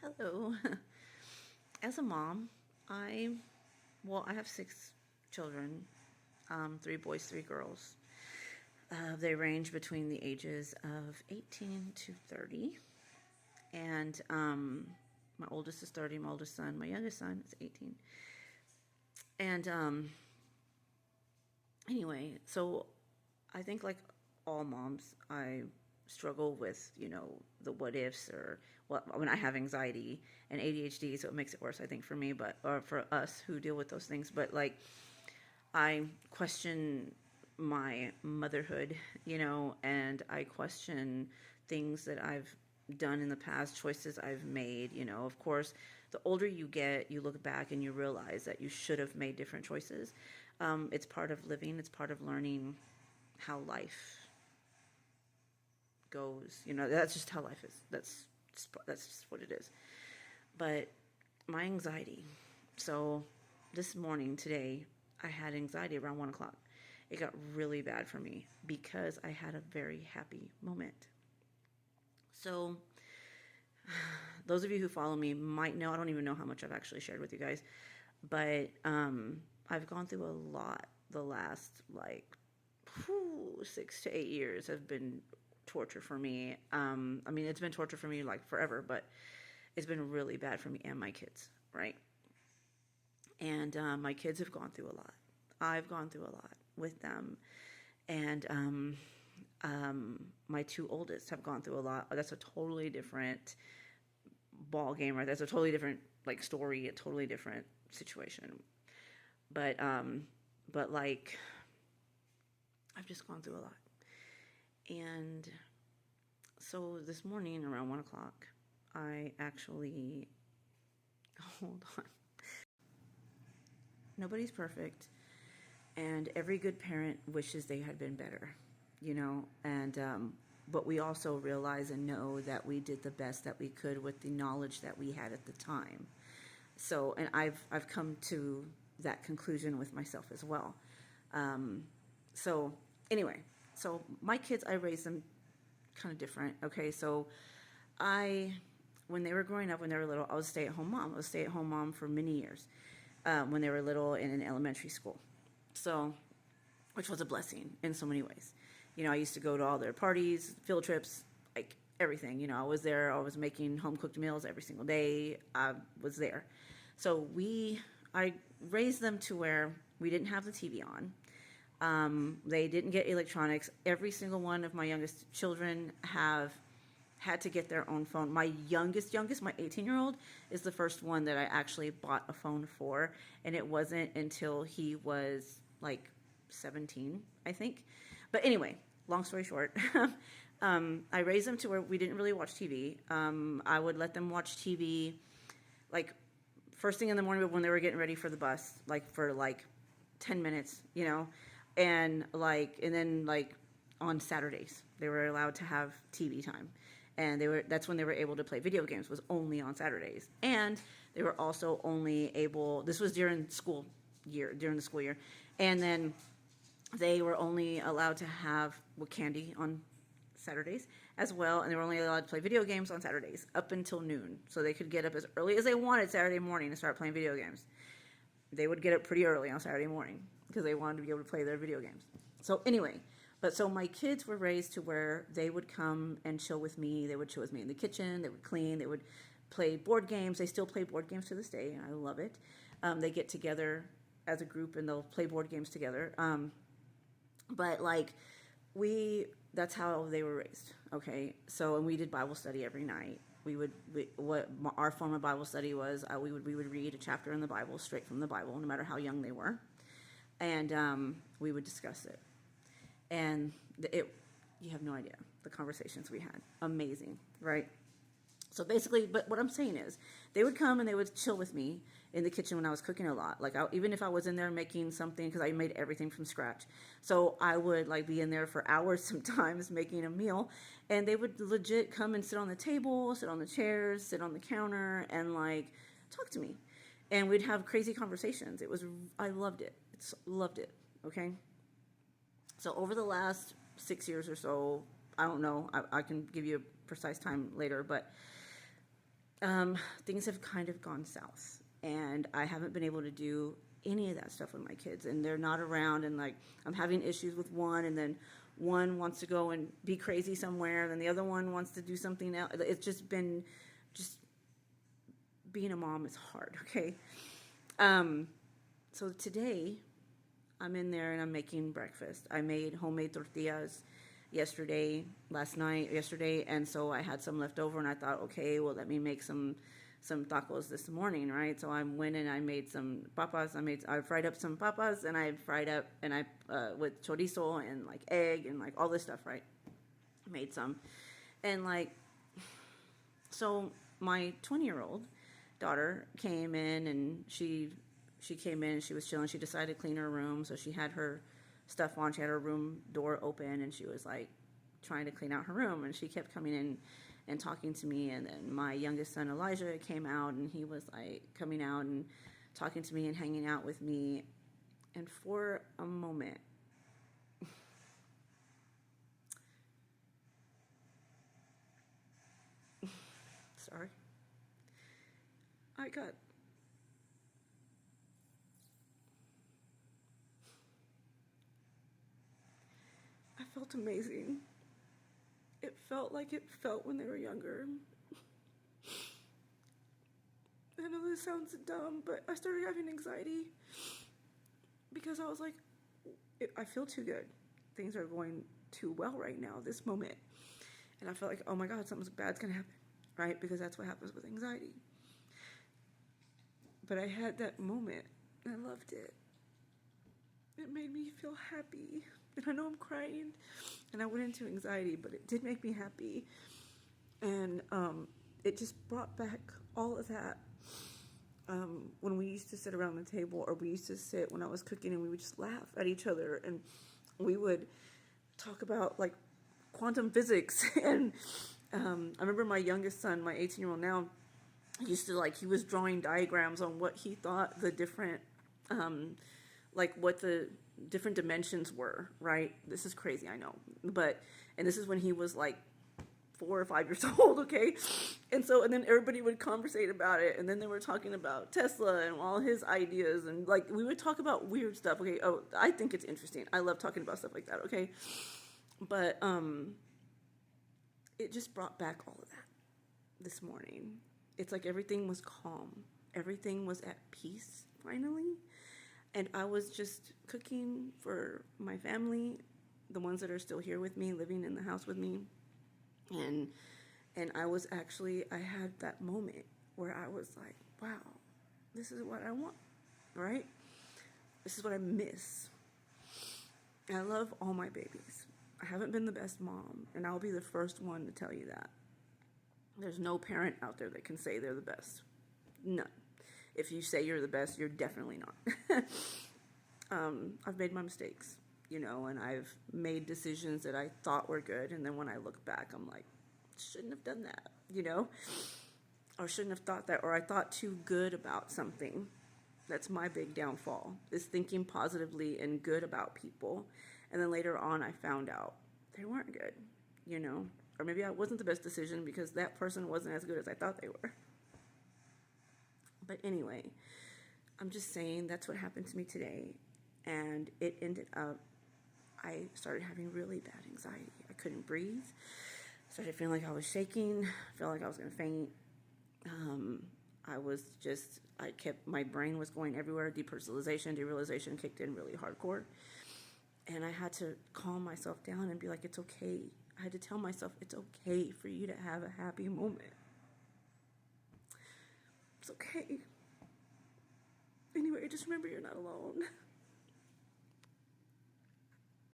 Hello. As a mom, I have 6 children, 3 boys, 3 girls. They range between the ages of 18 to 30. And my oldest is 30, my oldest son. My youngest son is 18. And anyway, so I think like all moms, I struggle with, the what ifs or when I have anxiety and ADHD, so it makes it worse, I think, for me, but or for us who deal with those things. But like, I question my motherhood, and I question things that I've done in the past, choices I've made. Of course, the older you get, you look back and you realize that you should have made different choices. It's part of living, it's part of learning how life goes. That's just how life is. That's just what it is. But my anxiety. So this morning, today, I had anxiety around 1 o'clock. It got really bad for me because I had a very happy moment. So those of you who follow me might know, I don't even know how much I've actually shared with you guys, but I've gone through a lot the last 6 to 8 years have been torture for me. It's been torture for me like forever, but it's been really bad for me and my kids, right? And my kids have gone through a lot. I've gone through a lot with them. And my 2 oldest have gone through a lot. That's a totally different ball game, right? That's a totally different story, a totally different situation. But like, I've just gone through a lot. And so this morning around 1 o'clock, I actually, hold on. Nobody's perfect. And every good parent wishes they had been better, and but we also realize and know that we did the best that we could with the knowledge that we had at the time. So, and I've come to that conclusion with myself as well. So anyway, so my kids, I raised them kind of different. Okay, so when they were growing up, when they were little, I was a stay-at-home mom. I was a stay-at-home mom for many years when they were little and in elementary school. So, which was a blessing in so many ways. I used to go to all their parties, field trips, like everything. I was there. I was making home-cooked meals every single day. I was there. So I raised them to where we didn't have the TV on. They didn't get electronics. Every single one of my youngest children have had to get their own phone. My youngest, my 18-year-old, is the first one that I actually bought a phone for, and it wasn't until he was 17, I think. But anyway, long story short, I raised them to where we didn't really watch TV. I would let them watch TV first thing in the morning when they were getting ready for the bus, for 10 minutes, and then on Saturdays they were allowed to have TV time. And that's when they were able to play video games, was only on Saturdays. And they were also only able, this was during the school year, and then they were only allowed to have candy on Saturdays as well, and they were only allowed to play video games on Saturdays up until noon. So they could get up as early as they wanted Saturday morning and start playing video games. They would get up pretty early on Saturday morning because they wanted to be able to play their video games. So anyway, so my kids were raised to where they would come and chill with me. They would chill with me in the kitchen. They would clean. They would play board games. They still play board games to this day, and I love it. They get together as a group and they'll play board games together. But that's how they were raised. Okay, so and we did Bible study every night. What our form of Bible study was, we would read a chapter in the Bible straight from the Bible, no matter how young they were, and we would discuss it. And you have no idea the conversations we had. Amazing, right? So basically, but what I'm saying is, they would come and they would chill with me in the kitchen when I was cooking a lot. Even if I was in there making something, because I made everything from scratch. So I would be in there for hours sometimes making a meal, and they would legit come and sit on the table, sit on the chairs, sit on the counter, and talk to me. And we'd have crazy conversations. I loved it. Loved it. Okay. So over the last 6 years or so, I don't know, I can give you a precise time later, but things have kind of gone south, and I haven't been able to do any of that stuff with my kids, and they're not around, and like I'm having issues with one, and then one wants to go and be crazy somewhere, and then the other one wants to do something else. It's just been, just being a mom is hard, okay? So today I'm in there and I'm making breakfast. I made homemade tortillas yesterday, and so I had some left over, and I thought, okay, well, let me make some tacos this morning, right? So I went and I made some papas. I fried up some papas, and I fried up, and I with chorizo and like egg and like all this stuff, right? Made some, and like, so my 20-year-old daughter came in, and she came in and she was chilling. She decided to clean her room, so she had her stuff on. She had her room door open, and she was like trying to clean out her room, and she kept coming in and talking to me. And then my youngest son Elijah came out, and he was like coming out and talking to me and hanging out with me. And for a moment, sorry, I felt amazing. It felt like it felt when they were younger. I know this sounds dumb, but I started having anxiety because I was like, I feel too good. Things are going too well right now, this moment. And I felt like, oh my God, something bad's gonna happen, right? Because that's what happens with anxiety. But I had that moment, and I loved it. It made me feel happy. And I know I'm crying, and I went into anxiety, but it did make me happy. And it just brought back all of that. When we used to sit around the table, or we used to sit when I was cooking, and we would just laugh at each other, and we would talk about like quantum physics. And I remember my youngest son, my 18-year-old now, used to he was drawing diagrams on what he thought the different, what the different dimensions were, right? This is crazy, I know. And this is when he was like 4 or 5 years old, okay? And then everybody would conversate about it, and then they were talking about Tesla and all his ideas, and we would talk about weird stuff, okay? Oh, I think it's interesting. I love talking about stuff like that, okay? But it just brought back all of that this morning. It's like everything was calm. Everything was at peace, finally. And I was just cooking for my family, the ones that are still here with me, living in the house with me. And I had that moment where I was like, wow, this is what I want, right? This is what I miss. I love all my babies. I haven't been the best mom, and I'll be the first one to tell you that. There's no parent out there that can say they're the best. None. If you say you're the best, you're definitely not. I've made my mistakes, and I've made decisions that I thought were good, and then when I look back, I'm like, shouldn't have done that, or shouldn't have thought that, or I thought too good about something. That's my big downfall, is thinking positively and good about people, and then later on I found out they weren't good, or maybe I wasn't the best decision because that person wasn't as good as I thought they were. But anyway, I'm just saying that's what happened to me today, and it ended up, I started having really bad anxiety. I couldn't breathe. I started feeling like I was shaking. I felt like I was going to faint. My brain was going everywhere. Derealization kicked in really hardcore. And I had to calm myself down and be like, it's okay. I had to tell myself, it's okay for you to have a happy moment. It's okay. Anyway, just remember you're not alone.